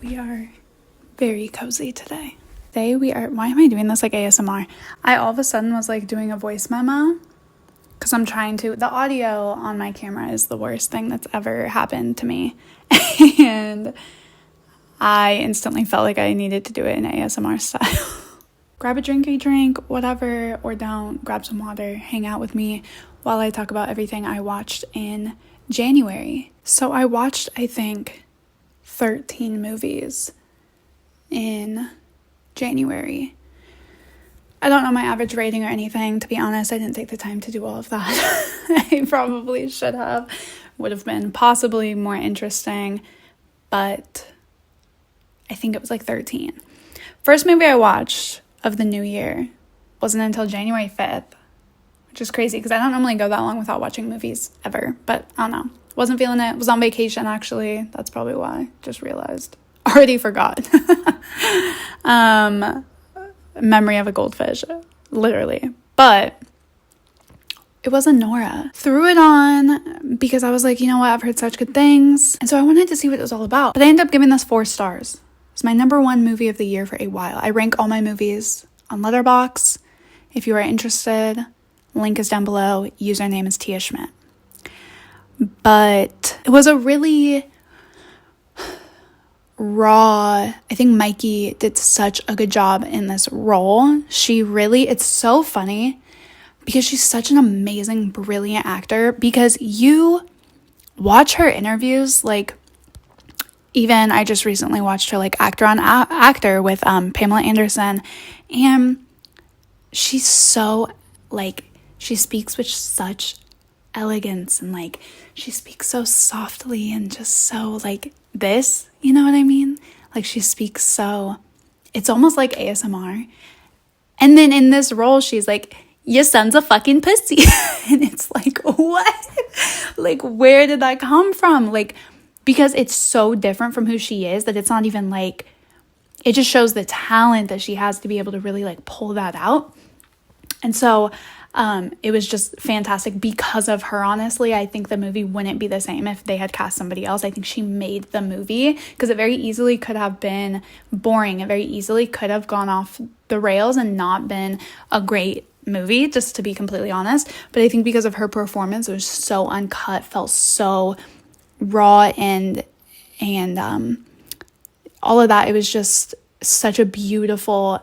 We are very cozy today. Today we are, why am I doing this like ASMR? I all of a sudden was like doing a voice memo because I'm trying to, the audio on my camera is the worst thing that's ever happened to me. And I instantly felt like I needed to do it in ASMR style. Grab a drink, whatever, or don't. Grab some water, hang out with me while I talk about everything I watched in January. So I watched, I think, 13 movies in January. I don't know my average rating or anything. To be honest, I didn't take the time to do all of that. I probably should have. Would have been possibly more interesting, but I think it was like 13. First movie I watched of the new year wasn't until January 5th, which is crazy because I don't normally go that long without watching movies ever, but I don't know. Wasn't feeling it. Was on vacation, actually. That's probably why. Just realized. Already forgot. Memory of a goldfish. Literally. But it was Anora. Threw it on because I was like, you know what? I've heard such good things. And so I wanted to see what it was all about. But I ended up giving this 4 stars. It's my number 1 movie of the year for a while. I rank all my movies on Letterboxd. If you are interested, link is down below. Username is tiaschmidt. But it was a really raw, I think Mikey did such a good job in this role. It's so funny because she's such an amazing, brilliant actor, because you watch her interviews, like even I just recently watched her like actor on actor with Pamela Anderson, and she's so like, she speaks with such elegance, and like she speaks so softly and just so like this, you know what I mean? Like she speaks so, it's almost like ASMR. And then in this role she's like, your son's a fucking pussy. And it's like, what? Like, where did that come from? Like, because it's so different from who she is that it's not even like, it just shows the talent that she has to be able to really like pull that out. And so it was just fantastic because of her. Honestly, I think the movie wouldn't be the same if they had cast somebody else. I think she made the movie, because it very easily could have been boring. It very easily could have gone off the rails and not been a great movie, just to be completely honest. But I think because of her performance, it was so uncut, felt so raw, and all of that. It was just such a beautiful,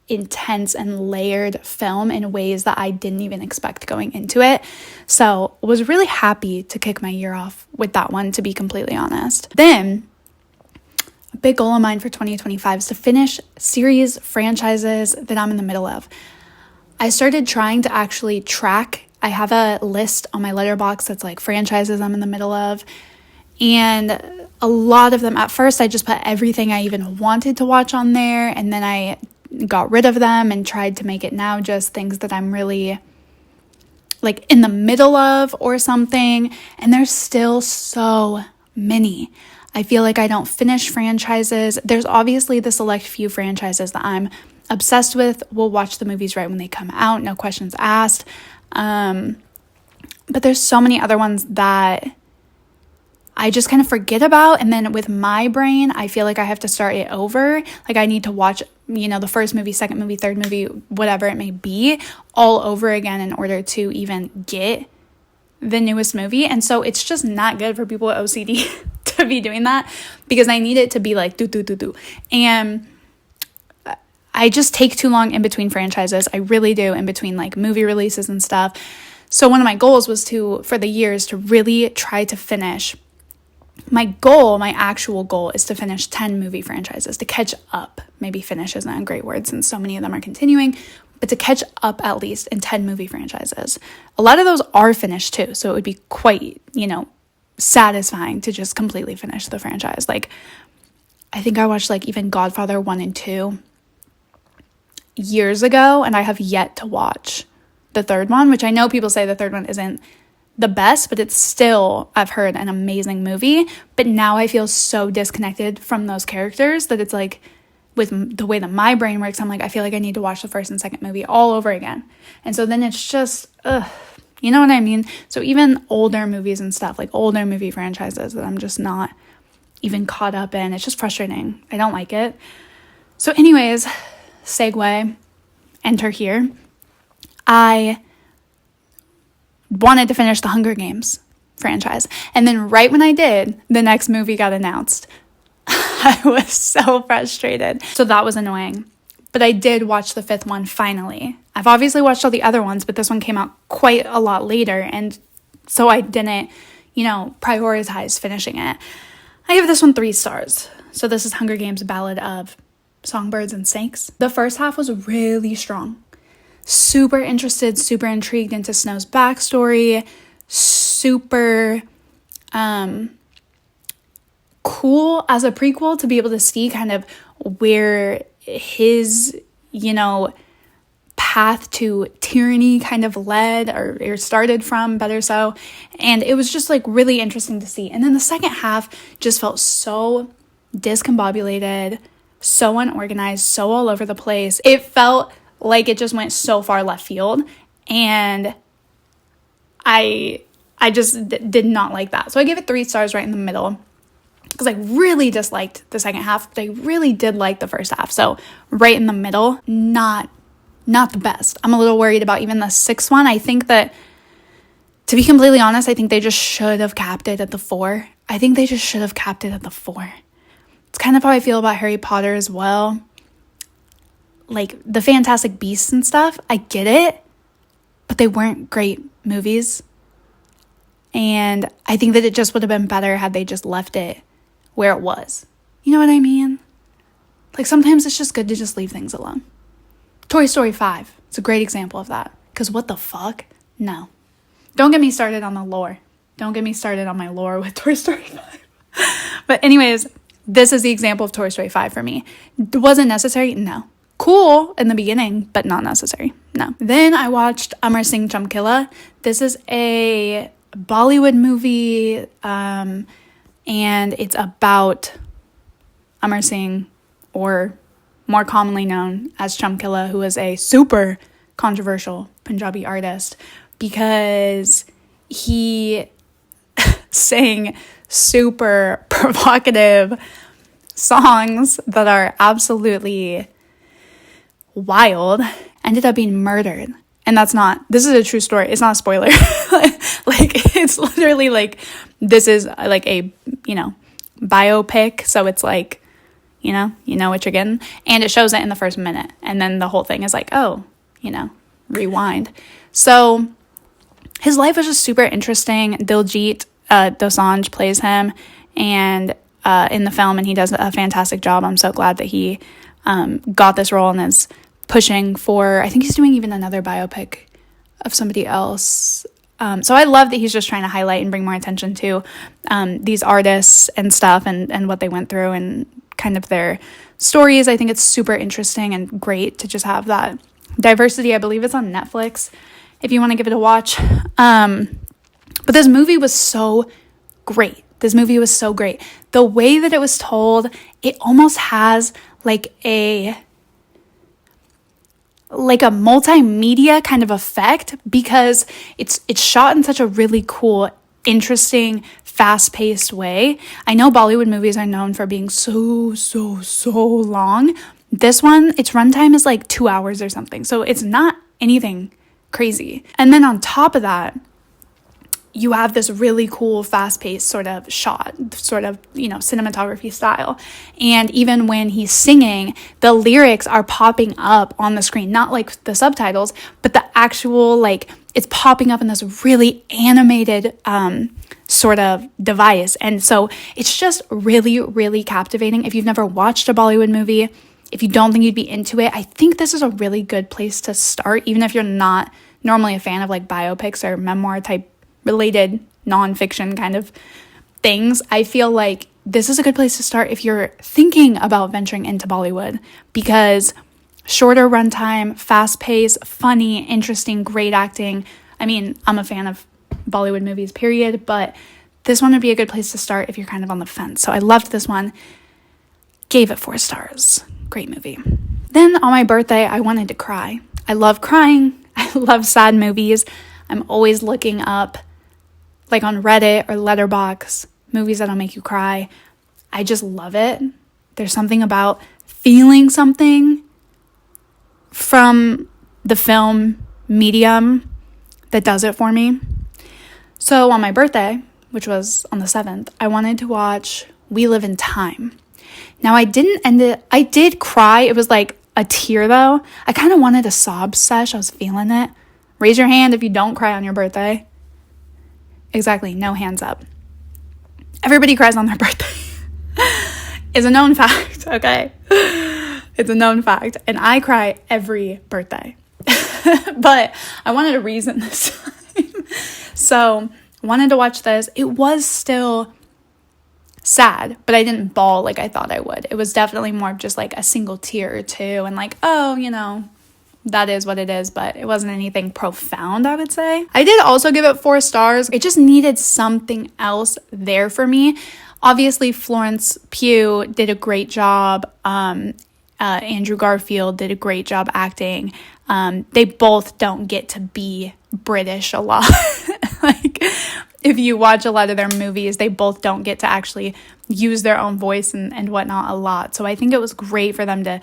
intense and layered film in ways that I didn't even expect going into it. So was really happy to kick my year off with that one, to be completely honest. Then a big goal of mine for 2025 is to finish series franchises that I'm in the middle of. I started trying to actually track. I have a list on my Letterboxd that's like franchises I'm in the middle of, and a lot of them, at first I just put everything I even wanted to watch on there, and then I got rid of them and tried to make it now just things that I'm really like in the middle of or something. And there's still so many. I feel like I don't finish franchises. There's obviously the select few franchises that I'm obsessed with. We'll watch the movies right when they come out, no questions asked. But there's so many other ones that I just kind of forget about. And then with my brain, I feel like I have to start it over. Like I need to watch, the first movie, second movie, third movie, whatever it may be, all over again in order to even get the newest movie. And so it's just not good for people with OCD to be doing that, because I need it to be like do. And I just take too long in between franchises. I really do, in between like movie releases and stuff. So one of my goals was for the years to really try to finish. My actual goal is to finish 10 movie franchises, to catch up. Maybe finish isn't a great word since so many of them are continuing, but to catch up at least in 10 movie franchises. A lot of those are finished too, so it would be quite, satisfying to just completely finish the franchise. Like, I think I watched like even Godfather 1 and 2 years ago, and I have yet to watch the third one, which I know people say the third one isn't the best, but it's still, I've heard, an amazing movie. But now I feel so disconnected from those characters that it's like, with the way that my brain works, I'm like, I feel like I need to watch the first and second movie all over again. And so then it's just, you know what I mean? So even older movies and stuff, like older movie franchises that I'm just not even caught up in. It's just frustrating. I don't like it. So anyways, segue, enter here. I wanted to finish the Hunger Games franchise. And then right when I did, the next movie got announced. I was so frustrated. So that was annoying. But I did watch the 5th one finally. I've obviously watched all the other ones, but this one came out quite a lot later. And so I didn't, prioritize finishing it. I give this one 3 stars. So this is Hunger Games: Ballad of Songbirds and Snakes. The first half was really strong. Super interested, super intrigued into Snow's backstory. Super cool as a prequel to be able to see kind of where his, path to tyranny kind of led or started from, better so. And it was just like really interesting to see. And then the second half just felt so discombobulated, so unorganized, so all over the place. It felt like it just went so far left field. And I just did not like that. So I gave it 3 stars right in the middle, because I really disliked the second half, but I really did like the first half. So right in the middle, not the best. I'm a little worried about even the 6th one. I think that, to be completely honest, I think they just should have capped it at the 4. I think they just should have capped it at the 4. It's kind of how I feel about Harry Potter as well. Like the Fantastic Beasts and stuff, I get it, but they weren't great movies. And I think that it just would have been better had they just left it where it was. You know what I mean? Like sometimes it's just good to just leave things alone. Toy Story 5, it's a great example of that. Because what the fuck? No. Don't get me started on the lore. Don't get me started on my lore with Toy Story 5. But anyways, this is the example of Toy Story 5 for me. Was it necessary? No. Cool in the beginning, but not necessary. No. Then I watched Amar, Singh, Chamkilla. This is a Bollywood movie, and it's about Amar Singh, or more commonly known as Chamkilla, who is a super controversial Punjabi artist because he sang super provocative songs that are absolutely wild, ended up being murdered. And this is a true story. It's not a spoiler. Like, it's literally like, this is like a, biopic. So it's like, you know what you're getting. And it shows it in the first minute. And then the whole thing is like, oh, rewind. So his life was just super interesting. Diljit Dosanjh plays him and in the film, and he does a fantastic job. I'm so glad that he got this role and is pushing for, I think he's doing even another biopic of somebody else. So I love that he's just trying to highlight and bring more attention to these artists and stuff and what they went through and kind of their stories. I think it's super interesting and great to just have that diversity. I believe it's on Netflix if you want to give it a watch. But this movie was so great. The way that it was told, it almost has like a multimedia kind of effect because it's shot in such a really cool, interesting, fast-paced way. I know Bollywood movies are known for being so long. This one, its runtime is like 2 hours or something. So it's not anything crazy. And then on top of that, you have this really cool, fast-paced sort of shot, cinematography style. And even when he's singing, the lyrics are popping up on the screen, not like the subtitles, but the actual, it's popping up in this really animated sort of device. And so it's just really, really captivating. If you've never watched a Bollywood movie, if you don't think you'd be into it, I think this is a really good place to start, even if you're not normally a fan of like biopics or memoir type related nonfiction kind of things. I feel like this is a good place to start if you're thinking about venturing into Bollywood, because shorter runtime, fast pace, funny, interesting, great acting. I mean, I'm a fan of Bollywood movies, period, but this one would be a good place to start if you're kind of on the fence. So I loved this one. Gave it 4 stars. Great movie. Then on my birthday, I wanted to cry. I love crying. I love sad movies. I'm always looking up, like on Reddit or Letterboxd, movies that'll make you cry. I just love it. There's something about feeling something from the film medium that does it for me. So on my birthday, which was on the 7th, I wanted to watch We Live in Time. Now I did cry. It was like a tear though. I kind of wanted a sob sesh. I was feeling it. Raise your hand if you don't cry on your birthday. Exactly, no hands up. Everybody cries on their birthday. It's a known fact, okay? It's a known fact. And I cry every birthday. But I wanted a reason this time. So I wanted to watch this. It was still sad, but I didn't bawl like I thought I would. It was definitely more of just like a single tear or two and like, oh, you know, that is what it is, but it wasn't anything profound, I would say. I did also give it 4 stars. It just needed something else there for me. Obviously, Florence Pugh did a great job. Andrew Garfield did a great job acting. They both don't get to be British a lot. Like, if you watch a lot of their movies, they both don't get to actually use their own voice and whatnot a lot. So I think it was great for them to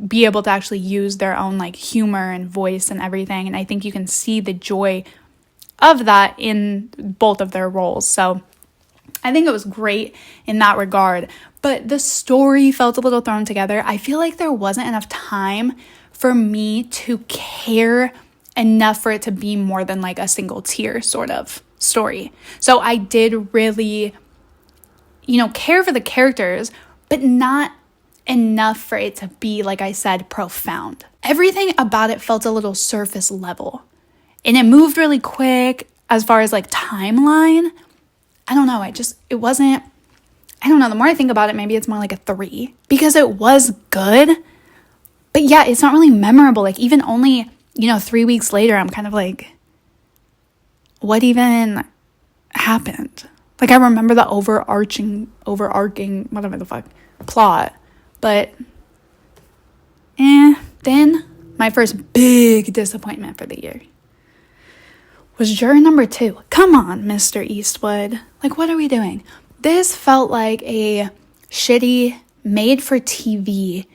be able to actually use their own like humor and voice and everything. And I think you can see the joy of that in both of their roles. So I think it was great in that regard. But the story felt a little thrown together. I feel like there wasn't enough time for me to care enough for it to be more than like a single tear sort of story. So I did really, care for the characters, but not enough for it to be, like I said, profound. Everything about it felt a little surface level. And it moved really quick as far as like timeline. I don't know. It wasn't, I don't know. The more I think about it, maybe it's more like a 3 because it was good. But yeah, it's not really memorable. Like even only, 3 weeks later, I'm kind of like, what even happened? Like I remember the overarching, whatever the fuck, plot. But, then my first big disappointment for the year was juror number 2. Come on, Mr. Eastwood. Like, what are we doing? This felt like a shitty, made-for-TV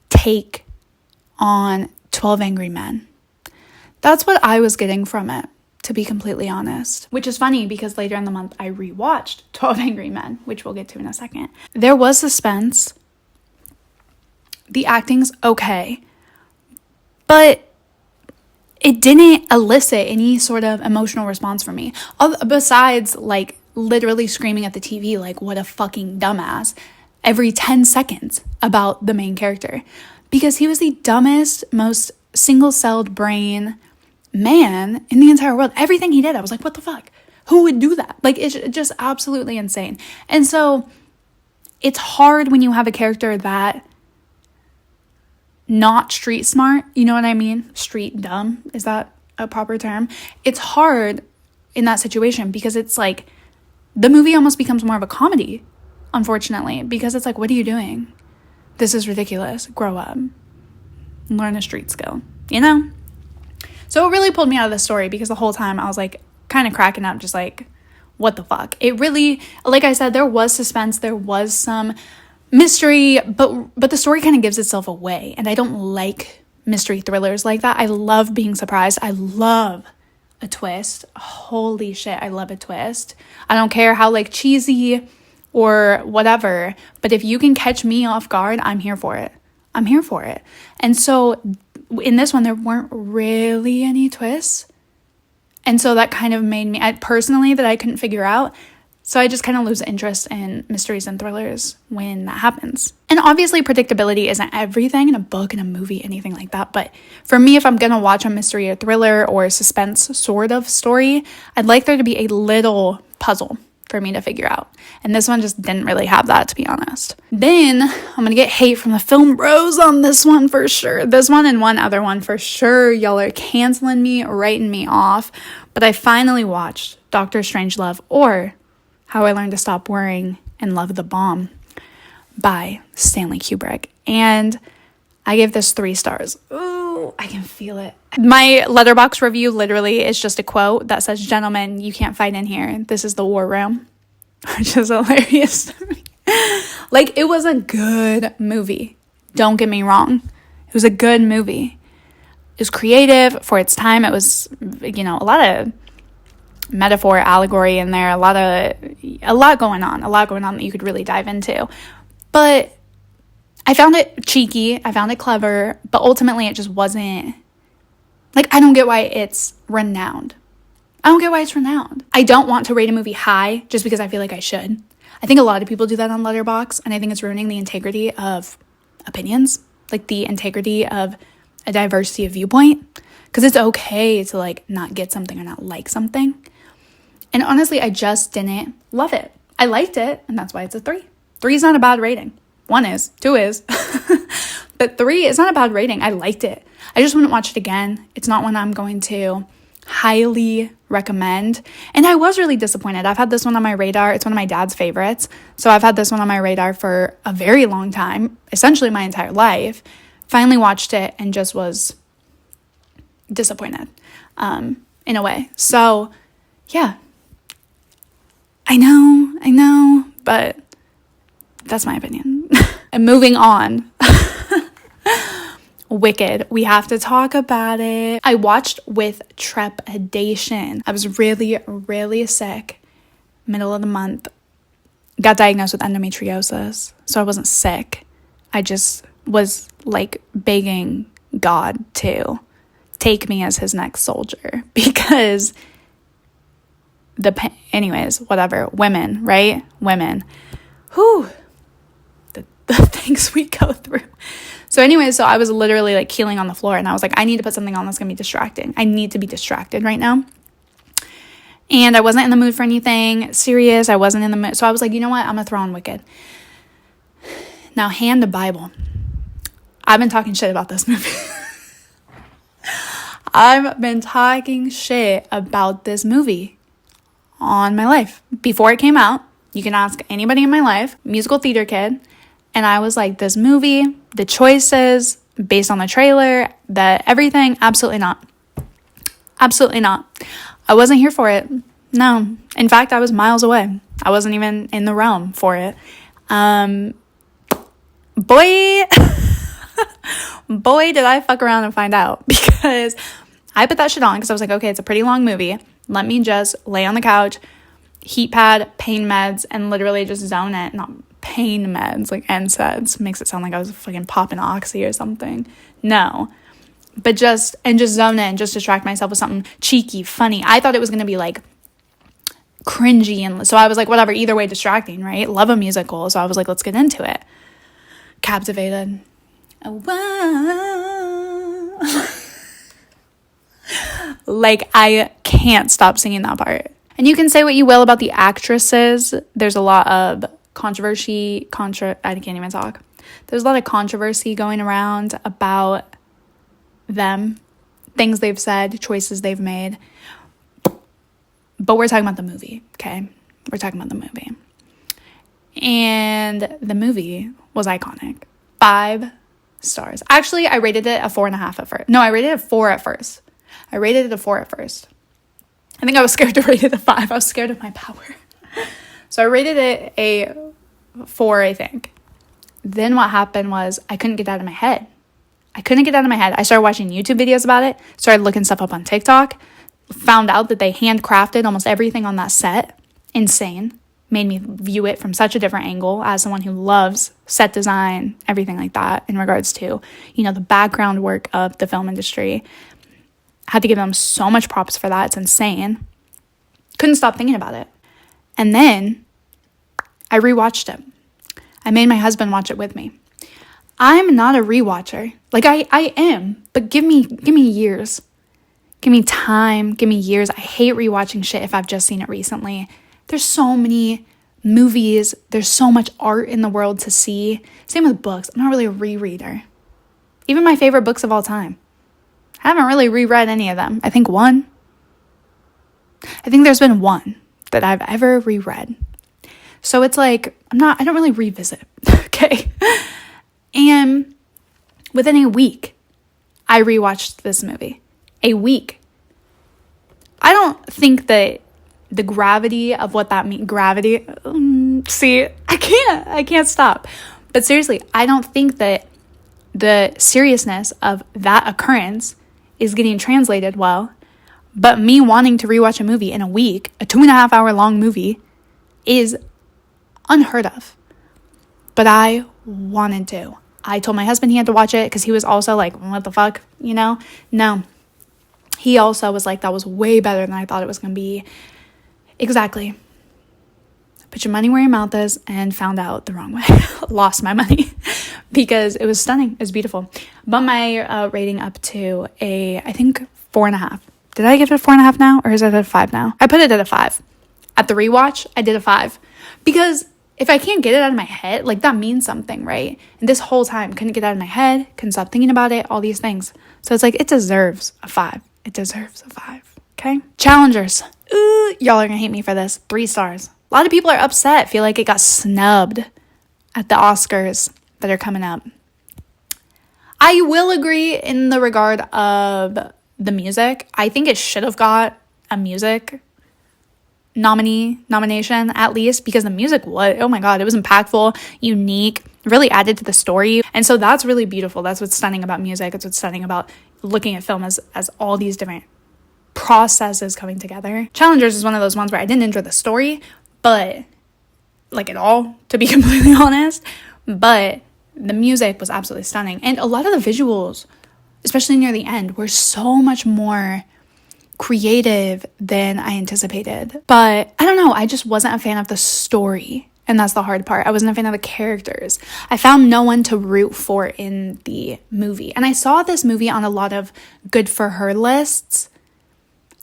take on 12 Angry Men. That's what I was getting from it, to be completely honest. Which is funny because later in the month, I rewatched 12 Angry Men, which we'll get to in a second. There was suspense. The acting's okay, but it didn't elicit any sort of emotional response from me. Besides, like, literally screaming at the TV, like, what a fucking dumbass, every 10 seconds about the main character. Because he was the dumbest, most single-celled brain man in the entire world. Everything he did, I was like, what the fuck? Who would do that? Like, it's just absolutely insane. And so, it's hard when you have a character that not street smart, you know what I mean? Street dumb, is that a proper term? It's hard in that situation because it's like the movie almost becomes more of a comedy, unfortunately, because it's like, what are you doing? This is ridiculous. Grow up. Learn a street skill, So it really pulled me out of the story because the whole time I was like kind of cracking up, just like, what the fuck? It really, like I said, there was suspense, there was some mystery, but the story kind of gives itself away, and I don't like mystery thrillers like that. I love being surprised. I love a twist. Holy shit, I love a twist. I don't care how like cheesy or whatever, but if you can catch me off guard, I'm here for it. And so in this one, there weren't really any twists, and so that kind of made me, personally, that I couldn't figure out. So I just kind of lose interest in mysteries and thrillers when that happens. And obviously predictability isn't everything in a book, in a movie, anything like that. But for me, if I'm going to watch a mystery or thriller or suspense sort of story, I'd like there to be a little puzzle for me to figure out. And this one just didn't really have that, to be honest. Then I'm going to get hate from the film bros on this one for sure. This one and one other one for sure. Y'all are canceling me, writing me off. But I finally watched Dr. Strangelove, or How I Learned to Stop Worrying and Love the Bomb by Stanley Kubrick. And I gave this 3 stars. Ooh, I can feel it. My letterboxd review literally is just a quote that says, "Gentlemen, you can't fight in here. This is the war room," which is hilarious to me. Like, it was a good movie. Don't get me wrong. It was a good movie. It was creative for its time. It was, a lot of metaphor, allegory in there, a lot going on that you could really dive into. But I found it cheeky, I found it clever, but ultimately it just wasn't, like, I don't get why it's renowned. I don't want to rate a movie high just because I feel like I should. I think a lot of people do that on Letterboxd, and I think it's ruining the integrity of opinions, like the integrity of a diversity of viewpoint, because it's okay to, like, not get something or not like something. And honestly, I just didn't love it. I liked it, and that's why it's a 3. 3 is not a bad rating. 1 is, 2 is. But 3 is not a bad rating. I liked it. I just wouldn't watch it again. It's not one I'm going to highly recommend. And I was really disappointed. I've had this one on my radar. It's one of my dad's favorites. So I've had this one on my radar for a very long time, essentially my entire life. Finally watched it and just was disappointed in a way. So yeah, I know, but that's my opinion. And moving on. Wicked. We have to talk about it. I watched with trepidation. I was really, really sick. Middle of the month. Got diagnosed with endometriosis. So I wasn't sick. I just was, like, begging God to take me as his next soldier. Because anyways, whatever. Women, right? Women. Whew. The things we go through. So anyways, so I was literally, like, keeling on the floor, and I was like, I need to put something on that's going to be distracting. I need to be distracted right now. And I wasn't in the mood for anything serious. I wasn't in the mood. So I was like, you know what? I'm going to throw on Wicked. Now, hand the Bible. I've been talking shit about this movie. I've been talking shit about this movie on my life. Before it came out, you can ask anybody in my life, musical theater kid, and I was like, this movie, the choices, based on the trailer, everything, absolutely not. Absolutely not. I wasn't here for it. No. In fact, I was miles away. I wasn't even in the realm for it. Boy, did I fuck around and find out, because I put that shit on because I was like, okay, it's a pretty long movie. Let me just lay on the couch, heat pad, pain meds, and literally just zone it. Not pain meds, like NSAIDs. Makes it sound like I was fucking popping oxy or something. No. But just zone it and just distract myself with something cheeky, funny. I thought it was going to be, like, cringy. And so I was like, whatever, either way, distracting, right? Love a musical. So I was like, let's get into it. Captivated. Like, I can't stop singing that part. And you can say what you will about the actresses. There's a lot of controversy. I can't even talk. There's a lot of controversy going around about them, things they've said, choices they've made. But we're talking about the movie, okay? We're talking about the movie. And the movie was iconic. 5 stars. Actually, I rated it a 4.5 at first. No, I rated it a 4 at first. I think I was scared to rate it a 5. I was scared of my power. So I rated it a 4, I think. Then what happened was I couldn't get that out of my head. I started watching YouTube videos about it, started looking stuff up on TikTok, found out that they handcrafted almost everything on that set. Insane. Made me view it from such a different angle as someone who loves set design, everything like that in regards to, the background work of the film industry. Had to give them so much props for that. It's insane. Couldn't stop thinking about it. And then I rewatched it. I made my husband watch it with me. I'm not a rewatcher. Like, I am, but give me years. Give me time, give me years. I hate rewatching shit if I've just seen it recently. There's so many movies. There's so much art in the world to see. Same with books. I'm not really a rereader. Even my favorite books of all time. I haven't really reread any of them. I think there's been one that I've ever reread. So it's like, I don't really revisit. Okay. And within a week, I rewatched this movie. A week. I don't think that the gravity of what that means, See, I can't stop. But seriously, I don't think that the seriousness of that occurrence is getting translated well, but me wanting to rewatch a movie in a week, a 2.5 hour long movie, is unheard of. But I wanted to. I told my husband he had to watch it because he was also like, what the fuck, No. He also was like, that was way better than I thought it was going to be. Exactly. Put your money where your mouth is, and found out the wrong way. Lost my money because it was stunning. It was beautiful. Bumped my rating up to I think 4.5. Did I give it a 4.5 now, or is it at a 5 now? I put it at a 5. At the rewatch, I did a 5 because if I can't get it out of my head, like that means something, right? And this whole time, couldn't get it out of my head, couldn't stop thinking about it, all these things. So it's like, it deserves a 5. It deserves a 5, okay? Challengers. Ooh, y'all are gonna hate me for this. 3 stars. A lot of people are upset, feel like it got snubbed at the Oscars that are coming up. I will agree in the regard of the music. I think it should have got a music nomination at least, because the music was, oh my god, it was impactful, unique, really added to the story. And so that's really beautiful. That's what's stunning about music. It's what's stunning about looking at film as all these different processes coming together. Challengers is one of those ones where I didn't enjoy the story, but like at all, to be completely honest, but the music was absolutely stunning. And a lot of the visuals, especially near the end, were so much more creative than I anticipated. But I don't know, I just wasn't a fan of the story, and that's the hard part. I wasn't a fan of the characters. I found no one to root for in the movie. And I saw this movie on a lot of good for her lists.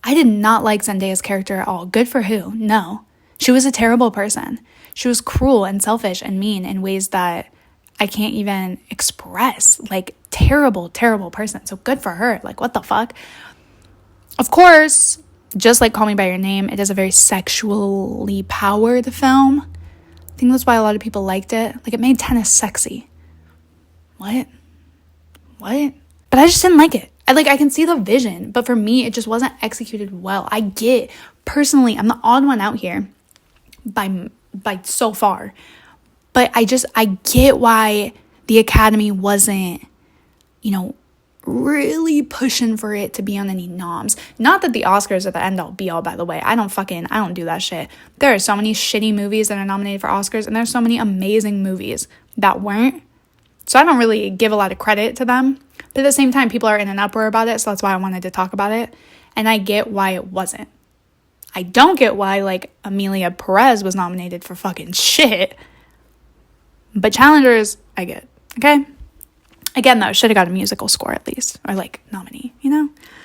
I did not like Zendaya's character at all. Good for who? No. She was a terrible person. She was cruel and selfish and mean in ways that I can't even express. Like, terrible, terrible person. So good for her. Like, what the fuck? Of course, just like Call Me By Your Name, it is a very sexually powered film. I think that's why a lot of people liked it. Like, it made tennis sexy. What? But I just didn't like it. I can see the vision, but for me, it just wasn't executed well. I get, personally, I'm the odd one out here by so far, but I get why the Academy wasn't, really pushing for it to be on any noms. Not that the Oscars are the end all be all, by the way. I don't do that shit. There are so many shitty movies that are nominated for Oscars, and there's so many amazing movies that weren't. So I don't really give a lot of credit to them. But at the same time, people are in an uproar about it, so that's why I wanted to talk about it. And I get why it wasn't. I don't get why, Amelia Perez was nominated for fucking shit. But Challengers, I get. Okay? Again, though, should have got a musical score at least. Or, nominee,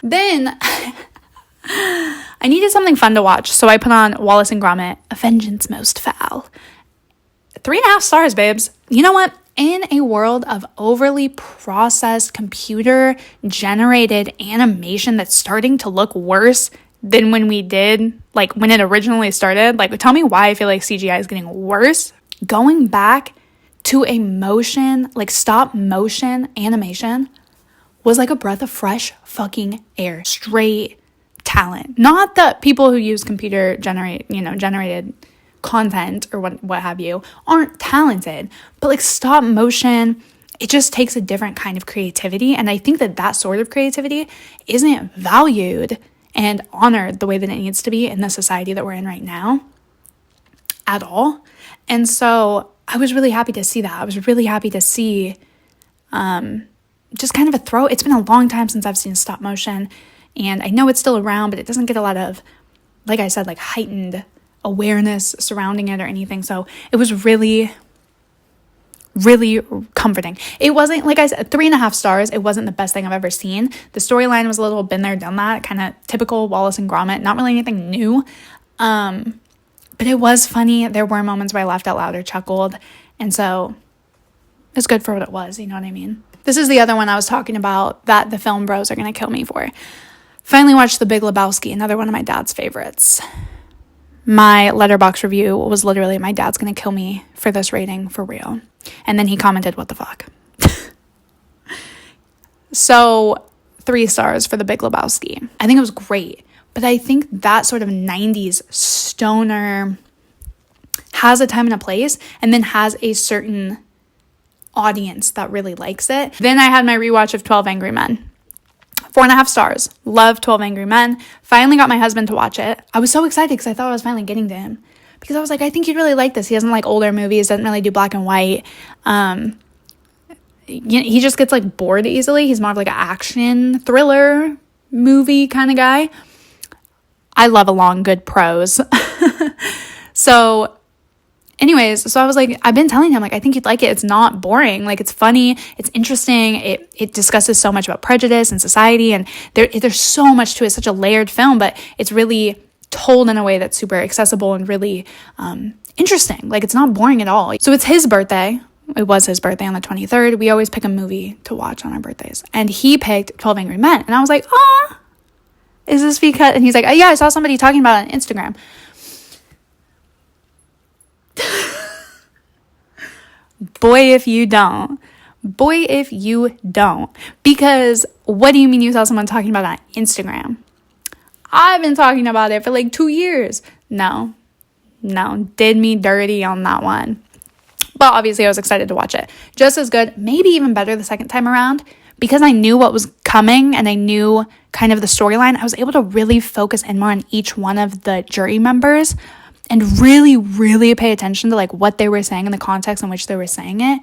Then, I needed something fun to watch, so I put on Wallace and Gromit, A Vengeance Most Foul. 3.5 stars, babes. You know what? In a world of overly processed, computer-generated animation that's starting to look worse than when we did, when it originally started, tell me why I feel like CGI is getting worse. Going back to a motion, stop motion animation was like a breath of fresh fucking air. Straight talent. Not that people who use generated content or what have you aren't talented, but stop motion, it just takes a different kind of creativity, and I think that sort of creativity isn't valued and honored the way that it needs to be in the society that we're in right now at all. And so I was really happy to see that. I was really happy to see just kind of a throw. It's been a long time since I've seen stop motion, and I know it's still around, but it doesn't get a lot of, like I said, heightened awareness surrounding it or anything. So it was really, really comforting. It wasn't, like I said, 3.5 stars. It wasn't the best thing I've ever seen. The storyline was a little been there, done that, kind of typical Wallace and Gromit, not really anything new. But it was funny. There were moments where I laughed out loud or chuckled. And so it's good for what it was. You know what I mean? This is the other one I was talking about that the film bros are going to kill me for. Finally watched The Big Lebowski, another one of my dad's favorites. My letterboxd review was literally, my dad's going to kill me for this rating, for real. And then he commented, what the fuck? So 3 stars for The Big Lebowski. I think it was great. But I think that sort of 90s stoner has a time and a place, and then has a certain audience that really likes it. Then I had my rewatch of 12 Angry Men. 4.5 stars. Love 12 Angry Men. Finally got my husband to watch it. I was so excited because I thought I was finally getting to him. Because I was like, I think you'd really like this. He doesn't like older movies, doesn't really do black and white. He just gets like bored easily. He's more of like an action thriller movie kind of guy. I love a long, good prose. So anyways, so I was like, I've been telling him, like, I think you'd like it. It's not boring. Like, it's funny. It's interesting. It discusses so much about prejudice and society. And there's so much to it. It's such a layered film, but it's really told in a way that's super accessible and really interesting. Like, it's not boring at all. So it's his birthday. It was his birthday on the 23rd. We always pick a movie to watch on our birthdays. And he picked 12 Angry Men. And I was like, oh, is this because... And he's like, oh, yeah, I saw somebody talking about it on Instagram. Boy, if you don't. Boy, if you don't. Because what do you mean you saw someone talking about it on Instagram? I've been talking about it for like 2 years. No, did me dirty on that one. But obviously I was excited to watch it. Just as good, maybe even better the second time around. Because I knew what was coming and I knew kind of the storyline, I was able to really focus in more on each one of the jury members and really, really pay attention to like what they were saying and the context in which they were saying it.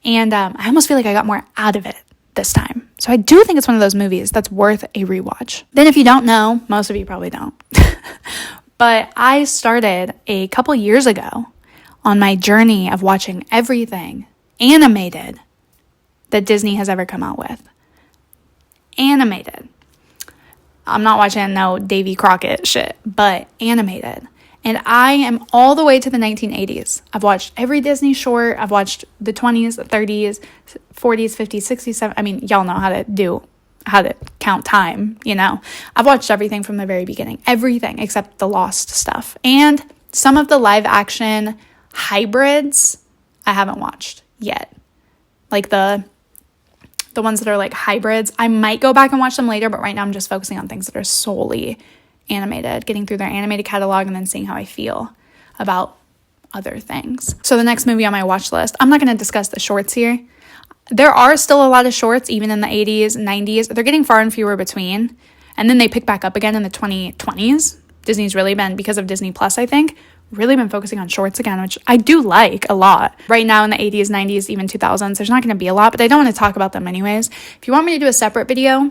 And I almost feel like I got more out of it this time. So I do think it's one of those movies that's worth a rewatch. Then if you don't know, most of you probably don't. But I started a couple years ago on my journey of watching everything animated that Disney has ever come out with. Animated. I'm not watching no Davy Crockett shit, but animated. And I am all the way to the 1980s. I've watched every Disney short. I've watched the 20s, the 30s, 40s, 50s, 60s, 70s. I mean, y'all know how to count time, you know. I've watched everything from the very beginning. Everything except the Lost stuff. And some of the live action hybrids I haven't watched yet. Like the ones that are like hybrids. I might go back and watch them later, but right now I'm just focusing on things that are solely animated, getting through their animated catalog and then seeing how I feel about other things. So the next movie on my watch list, I'm not going to discuss the shorts here. There are still a lot of shorts, even in the 80s, 90s. They're getting far and fewer between. And then they pick back up again in the 2020s. Disney's really been, because of Disney Plus, I think, really been focusing on shorts again, which I do like a lot. Right now in the 80s, 90s, even 2000s, there's not going to be a lot, but I don't want to talk about them anyways. If you want me to do a separate video,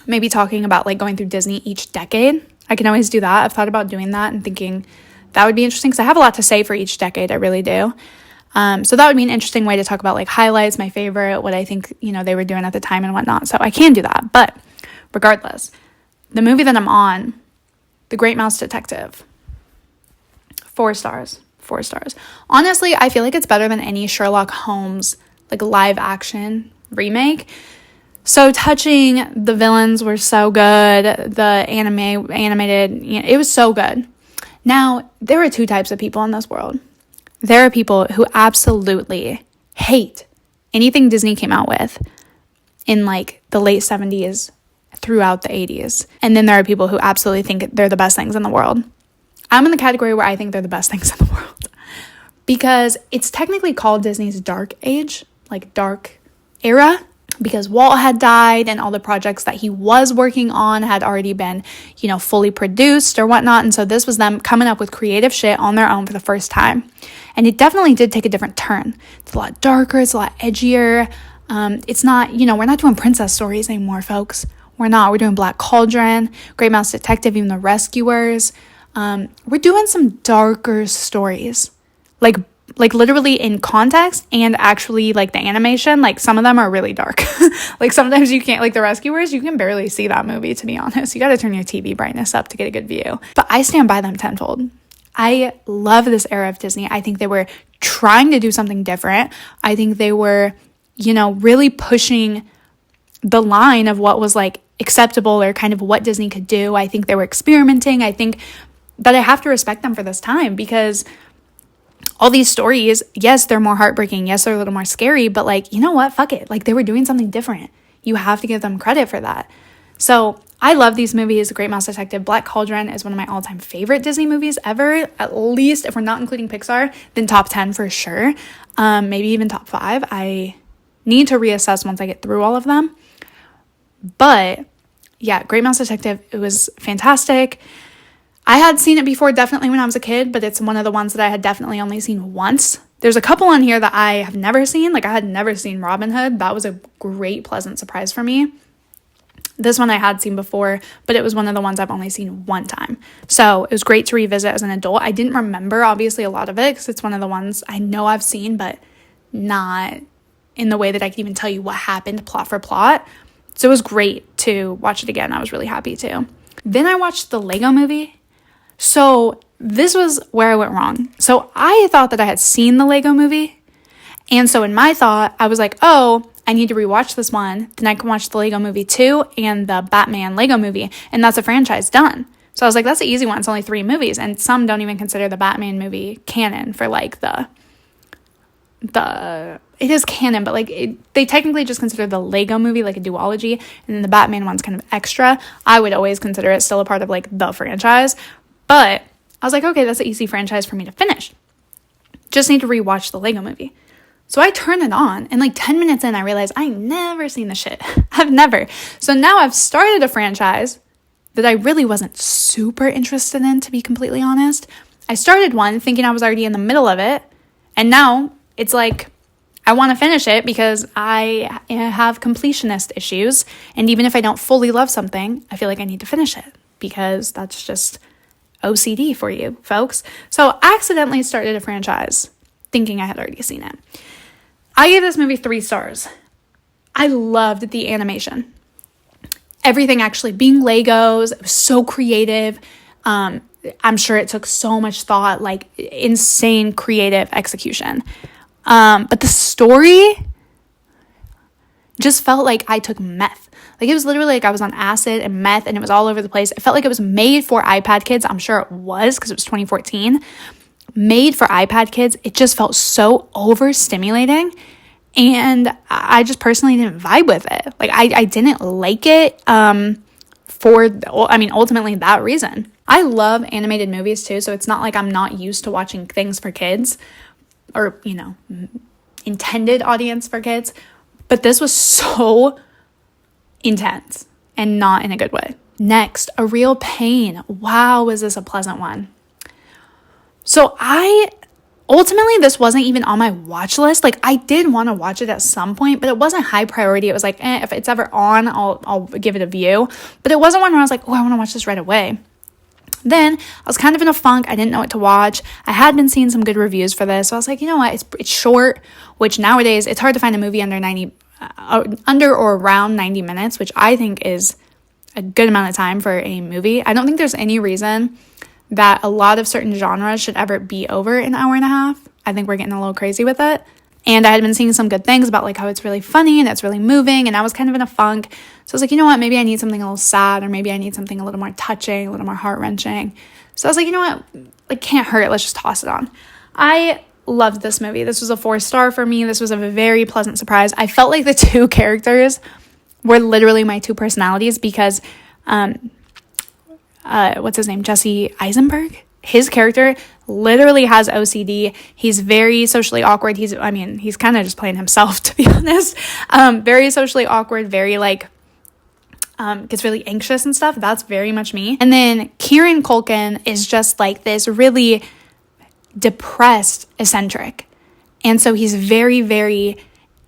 maybe talking about like going through Disney each decade, I can always do that. I've thought about doing that and thinking that would be interesting because I have a lot to say for each decade. I really do. So that would be an interesting way to talk about like highlights, my favorite, what I think, you know, they were doing at the time and whatnot. So I can do that. But regardless, the movie that I'm on, The Great Mouse Detective, 4 stars. 4 stars. Honestly, I feel like it's better than any Sherlock Holmes like live action remake. So touching, the villains were so good, the animated, you know, it was so good. Now, there are 2 types of people in this world. There are people who absolutely hate anything Disney came out with in like the late 70s throughout the 80s. And then there are people who absolutely think they're the best things in the world. I'm in the category where I think they're the best things in the world. Because it's technically called Disney's dark age, like dark era. Because Walt had died and all the projects that he was working on had already been, you know, fully produced or whatnot. And so this was them coming up with creative shit on their own for the first time. And it definitely did take a different turn. It's a lot darker. It's a lot edgier. It's not, you know, we're not doing princess stories anymore, folks. We're not. We're doing Black Cauldron, Great Mouse Detective, even The Rescuers. We're doing some darker stories. Like literally in context and actually like the animation, like some of them are really dark. Like sometimes you can't, like The Rescuers, you can barely see that movie, to be honest. You got to turn your TV brightness up to get a good view. But I stand by them tenfold. I love this era of Disney. I think they were trying to do something different. I think they were, you know, really pushing the line of what was like acceptable or kind of what Disney could do. I think they were experimenting. I think that I have to respect them for this time because all these stories, yes, they're more heartbreaking. Yes, they're a little more scary, but like, you know what? Fuck it. Like they were doing something different. You have to give them credit for that. So I love these movies. Great Mouse Detective, Black Cauldron is one of my all-time favorite Disney movies ever. At least, if we're not including Pixar, then top 10 for sure. Maybe even top 5. I need to reassess once I get through all of them. But yeah, Great Mouse Detective, it was fantastic. I had seen it before, definitely when I was a kid, but it's one of the ones that I had definitely only seen once. There's a couple on here that I have never seen. Like, I had never seen Robin Hood. That was a great, pleasant surprise for me. This one I had seen before, but it was one of the ones I've only seen one time. So it was great to revisit as an adult. I didn't remember, obviously, a lot of it because it's one of the ones I know I've seen, but not in the way that I can even tell you what happened plot for plot. So it was great to watch it again. I was really happy to. Then I watched the Lego Movie. So this was where I went wrong. So I thought that I had seen the Lego Movie. And so in my thought, I was like, oh, I need to rewatch this one. Then I can watch the Lego Movie 2 and the Batman Lego Movie. And that's a franchise done. So I was like, that's an easy one. It's only 3 movies. And some don't even consider the Batman movie canon for like it is canon, but like they technically just consider the Lego Movie like a duology. And then the Batman one's kind of extra. I would always consider it still a part of like the franchise. But I was like, okay, that's an easy franchise for me to finish. Just need to rewatch the Lego Movie. So I turned it on, and like 10 minutes in, I realized I ain't never seen the shit. I've never. So now I've started a franchise that I really wasn't super interested in, to be completely honest. I started one thinking I was already in the middle of it, and now it's like I want to finish it because I have completionist issues, and even if I don't fully love something, I feel like I need to finish it because that's just OCD for you, folks. So I accidentally started a franchise thinking I had already seen it. I gave this movie 3 stars. I loved the animation. Everything actually being Legos. It was so creative. I'm sure it took so much thought, like insane creative execution. But the story just felt like I took meth. Like it was literally like I was on acid and meth and it was all over the place. It felt like it was made for iPad kids. I'm sure it was because it was 2014. Made for iPad kids. It just felt so overstimulating. And I just personally didn't vibe with it. Like I didn't like it ultimately that reason. I love animated movies too. So it's not like I'm not used to watching things for kids or, intended audience for kids. But this was so intense and not in a good way. Next, A Real Pain. Wow, was this a pleasant one. So ultimately, this wasn't even on my watch list. Like, I did want to watch it at some point, but it wasn't high priority. It was like, if it's ever on, I'll give it a view. But it wasn't one where I was like, oh, I want to watch this right away. Then I was kind of in a funk. I didn't know what to watch. I had been seeing some good reviews for this. So I was like, you know what? It's short, which nowadays it's hard to find a movie under or around 90 minutes, which I think is a good amount of time for a movie. I don't think there's any reason that a lot of certain genres should ever be over an hour and a half. I think we're getting a little crazy with it. And I had been seeing some good things about like how it's really funny and it's really moving. And I was kind of in a funk. So I was like, you know what? Maybe I need something a little sad, or maybe I need something a little more touching, a little more heart-wrenching. So I was like, you know what? It can't hurt. Let's just toss it on. I loved this movie. This was a 4-star for me. This was a very pleasant surprise. I felt like the 2 characters were literally my 2 personalities because what's his name? Jesse Eisenberg. His character literally has OCD. He's very socially awkward. He's kind of just playing himself, to be honest. Very socially awkward, very gets really anxious and stuff. That's very much me. And then Kieran Culkin is just like this really depressed eccentric. And so he's very, very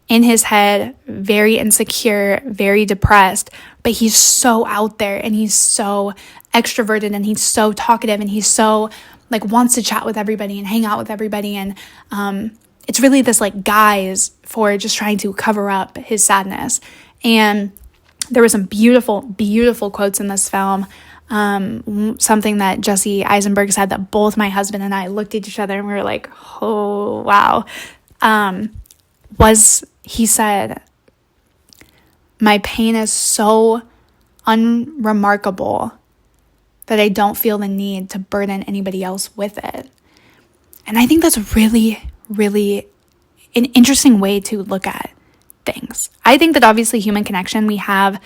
in his head, very insecure, very depressed, but he's so out there and he's so extroverted and he's so talkative and he's so like wants to chat with everybody and hang out with everybody. And it's really this like guise for just trying to cover up his sadness. And there were some beautiful, beautiful quotes in this film. Something that Jesse Eisenberg said that both my husband and I looked at each other and we were like, oh, wow. He said, my pain is so unremarkable that I don't feel the need to burden anybody else with it. And I think that's really, really an interesting way to look at things. I think that obviously human connection, we have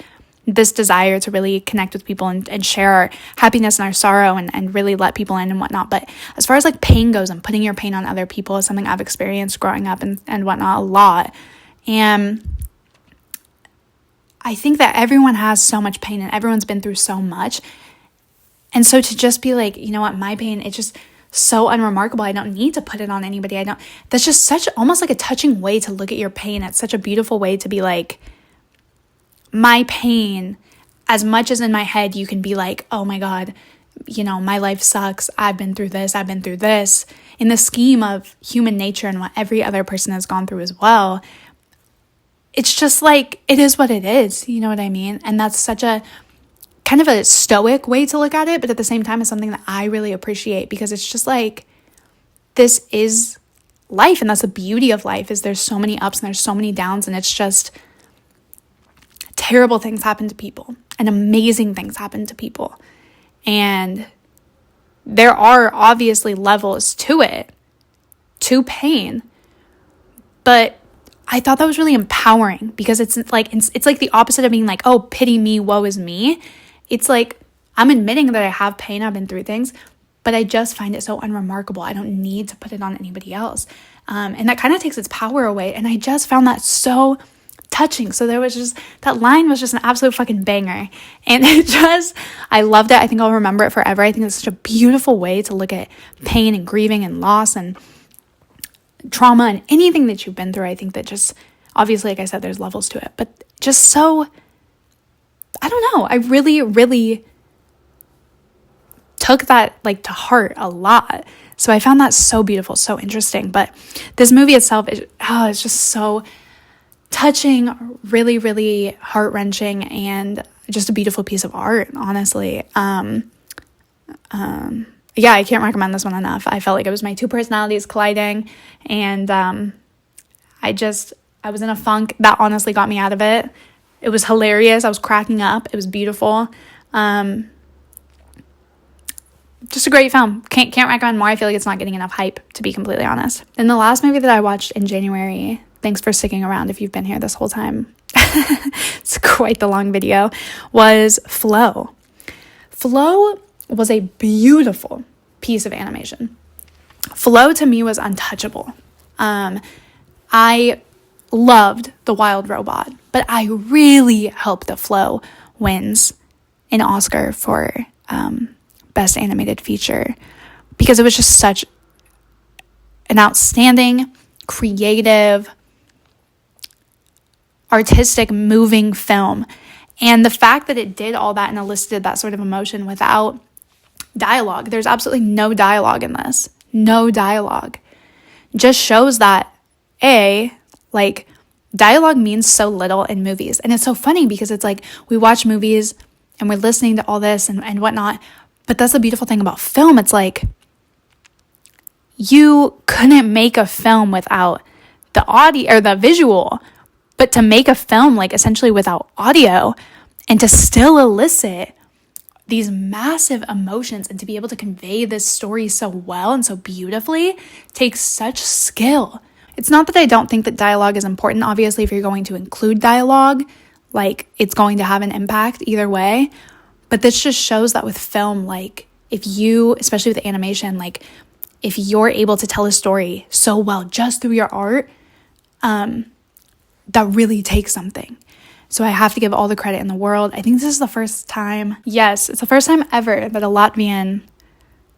this desire to really connect with people and share our happiness and our sorrow and really let people in and whatnot. But as far as like pain goes and putting your pain on other people is something I've experienced growing up and whatnot a lot. And I think that everyone has so much pain and everyone's been through so much. And so to just be like, you know what, my pain, it's just so unremarkable. I don't need to put it on anybody. That's just such almost like a touching way to look at your pain. It's such a beautiful way to be like, my pain, as much as in my head you can be like, oh my God, you know, my life sucks. I've been through this. In the scheme of human nature and what every other person has gone through as well, it's just like, it is what it is. You know what I mean? And that's such a kind of a stoic way to look at it, but at the same time, it's something that I really appreciate because it's just like, this is life. And that's the beauty of life, is there's so many ups and there's so many downs, and it's just terrible things happen to people and amazing things happen to people. And there are obviously levels to it, to pain. But I thought that was really empowering because it's like the opposite of being like, oh, pity me, woe is me. It's like, I'm admitting that I have pain, I've been through things, but I just find it so unremarkable. I don't need to put it on anybody else. And that kind of takes its power away. And I just found that so touching. So that line was just an absolute fucking banger. And I loved it. I think I'll remember it forever. I think it's such a beautiful way to look at pain and grieving and loss and trauma and anything that you've been through. I think that just, obviously, like I said, there's levels to it, but just so, I don't know. I really, really took that like to heart a lot. So I found that so beautiful, so interesting. But this movie itself it's just so touching, really, really heart-wrenching, and just a beautiful piece of art, honestly. Yeah, I can't recommend this one enough. I felt like it was my two personalities colliding, and I was in a funk. That honestly got me out of it. It was hilarious. I was cracking up. It was beautiful. Just a great film. Can't recommend more. I feel like it's not getting enough hype, to be completely honest. And the last movie that I watched in January, thanks for sticking around if you've been here this whole time, it's quite the long video, was Flow. Flow was a beautiful piece of animation. Flow to me was untouchable. I loved The Wild Robot, but I really hope that Flow wins an Oscar for Best Animated Feature, because it was just such an outstanding, creative, artistic, moving film. And the fact that it did all that and elicited that sort of emotion without dialogue, there's absolutely no dialogue in this. No dialogue. Just shows that, dialogue means so little in movies. And it's so funny because it's like, we watch movies and we're listening to all this and whatnot, but that's the beautiful thing about film. It's like, you couldn't make a film without the audio or the visual, but to make a film like essentially without audio and to still elicit these massive emotions and to be able to convey this story so well and so beautifully takes such skill. It's not that I don't think that dialogue is important. Obviously, if you're going to include dialogue, like, it's going to have an impact either way. But this just shows that with film, like, if you, especially with animation, like, if you're able to tell a story so well just through your art, that really takes something. So I have to give all the credit in the world. I think this is the first time, yes, it's the first time ever that a Latvian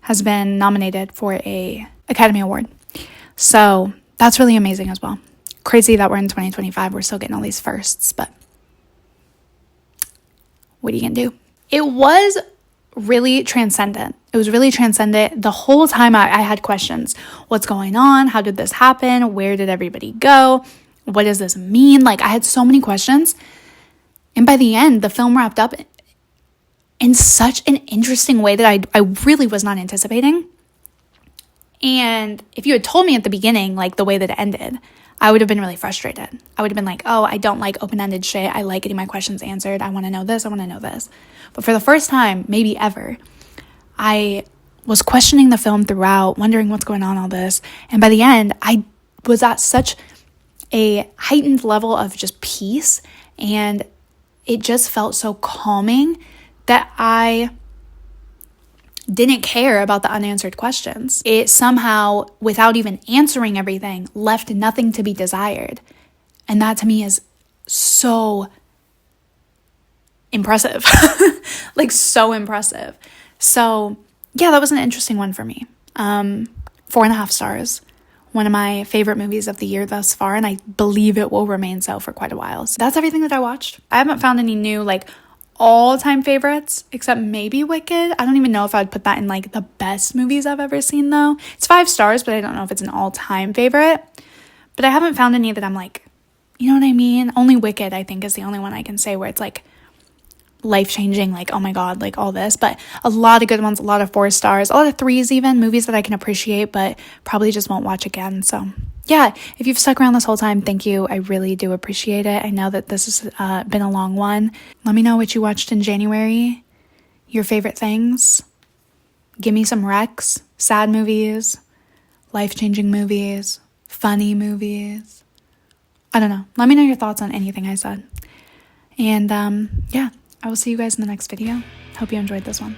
has been nominated for a Academy Award. So that's really amazing as well. Crazy that we're in 2025, we're still getting all these firsts, but what are you gonna do? It was really transcendent. It was really transcendent. The whole time I had questions. What's going on? How did this happen? Where did everybody go? What does this mean? Like, I had so many questions. And by the end, the film wrapped up in such an interesting way that I really was not anticipating. And if you had told me at the beginning, like, the way that it ended, I would have been really frustrated. I would have been like, oh, I don't like open-ended shit. I like getting my questions answered. I want to know this. I want to know this. But for the first time, maybe ever, I was questioning the film throughout, wondering what's going on, all this. And by the end, I was at such a heightened level of just peace and it just felt so calming that I didn't care about the unanswered questions. It somehow, without even answering everything, left nothing to be desired. And that to me is so impressive. Like, so impressive. So yeah, that was an interesting one for me. 4.5 stars. One of my favorite movies of the year thus far, and I believe it will remain so for quite a while. So that's everything that I watched. I haven't found any new like all-time favorites, except maybe Wicked. I don't even know if I'd put that in like the best movies I've ever seen though. It's 5 stars, but I don't know if it's an all-time favorite. But I haven't found any that I'm like, you know what I mean? Only Wicked, I think, is the only one I can say where it's like life-changing, like, oh my god, like all this. But a lot of good ones, a lot of 4 stars, a lot of 3s even, movies that I can appreciate but probably just won't watch again. So yeah, if you've stuck around this whole time, thank you. I really do appreciate it. I know that this has been a long one. Let me know what you watched in January, your favorite things. Give me some recs, sad movies, life-changing movies, funny movies. I don't know. Let me know your thoughts on anything I said. And yeah, I will see you guys in the next video. Hope you enjoyed this one.